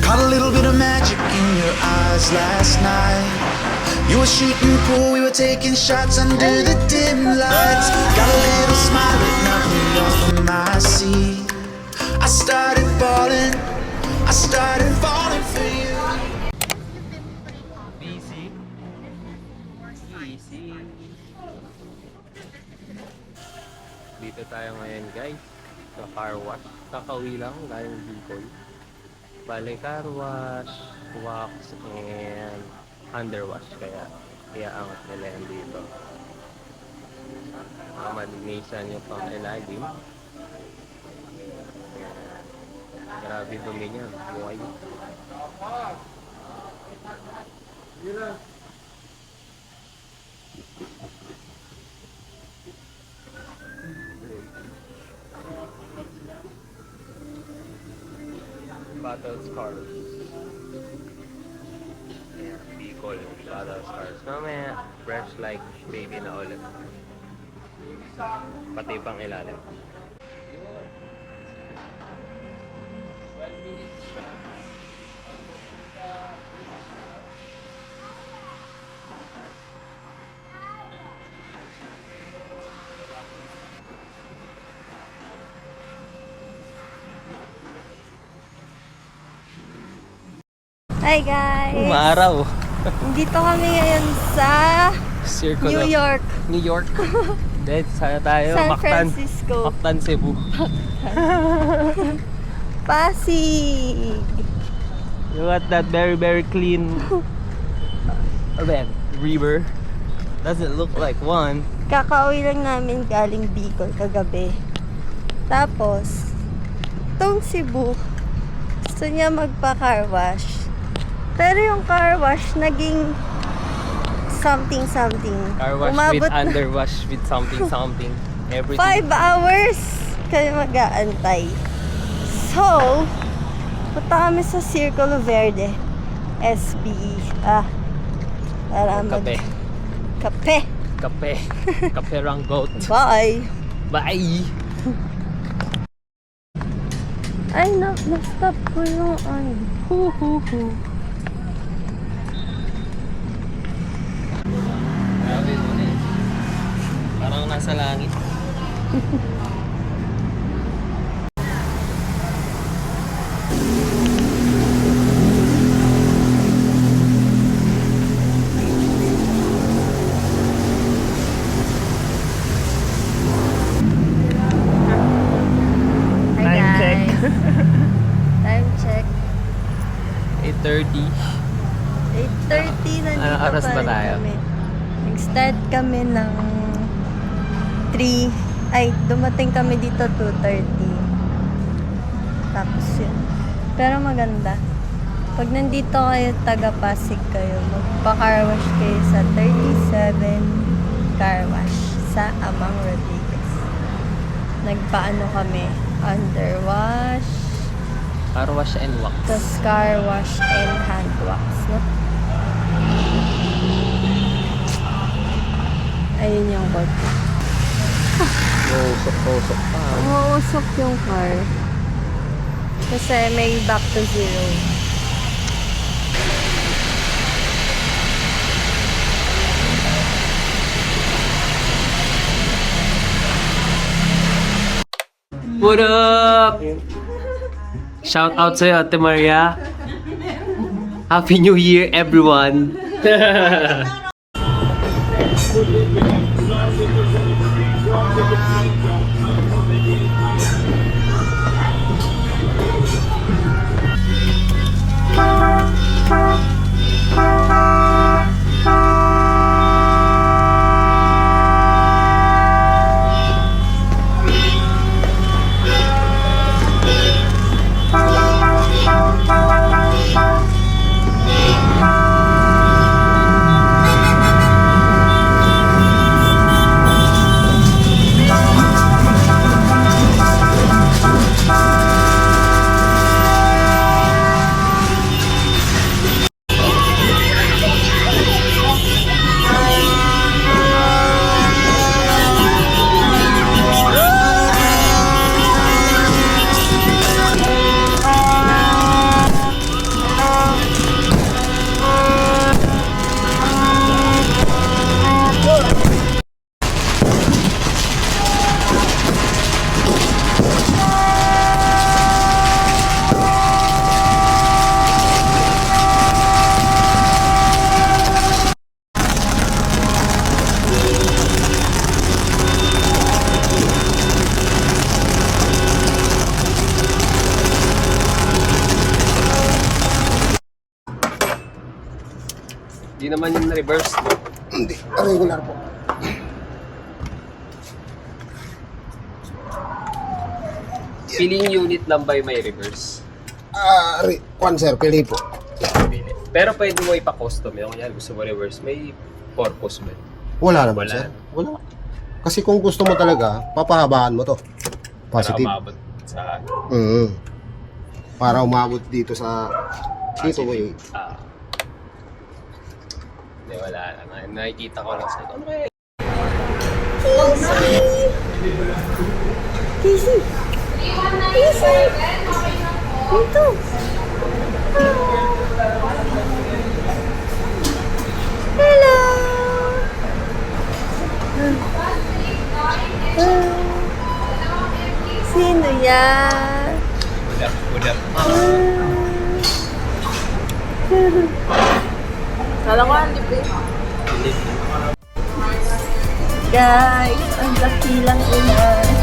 Caught a little bit of magic in your eyes last night. You were shooting pool, we were taking shots under the dim lights. Got a little smile at nothing more from my seat. I started falling for you. Busy. Easy. Dito tayo ngayon guys. Sa car wash. Kakauwi lang galing Bicol. Bale car wash, wax, and underwash. Kaya angat nila yan dito. Malinisan yung pang ilalim. Grabe dumi niya. Buhay. Battle Scars. Ayan, Bicol. Battle Scars. Mamaya, fresh like baby na ulit. Pati pang ilalim. Hi guys! Umaraw. Dito kami ngayon sa Circle New of York. New York. Then, sana tayo. San Mactan. Francisco. Mactan, Cebu. Pasig! Look at that very, very clean river. Doesn't look like one. Kakauwi lang namin galing Bicol kagabi. Tapos, tong Cebu, gusto niya magpa-car wash. Pero yung car wash naging something. Car wash Umabot with underwash with something. Everything. 5 hours kami mag-aantay. So, punta kami sa Circulo Verde. SBE. Para Kape. Kape. Kape ranggot. Bye! Bye! Ay, na-stop ko yung Hu. Grabe mo na eh. Parang nasa langit. Time check. 8:30. 8:30 na Anong oras ba tayo? kami. Nag-start kami ng 3. Ay, dumating kami dito 2:30. Tapos yun. Pero maganda. Pag nandito kayo, taga-Pasig kayo, magpa-car wash kayo sa 37 car wash sa Amang Rodriguez. Nagpaano kami, underwash, Car wash and wax. tapos car wash and hand wax, no? Ayun yung kotse. Usok pa. Umuusok yung car. Kasi may back to zero. What up? Shout out sa'yo, Ate Maria. Happy New Year, everyone. Hindi naman yung reverse. Hindi, regular po. Piling unit lang ba yung may reverse? Kwan sir, pili po. Pili. Pero pwede mo ipa-custom. Yung yan, gusto mo reverse. May purpose ba? Wala naman Wala. sir. Wala. Kasi kung gusto mo talaga, papahabaan mo to. Para Positive. umabot sa... Para umabot dito sa... Dito mo yung... Hindi, wala lang. Nakikita ko lang sa ito. Ano kaya? Casey! Casey! Dito! Hello! Sino yan? Udap. Kala ko ang libre. Guys, ang laki lang ina.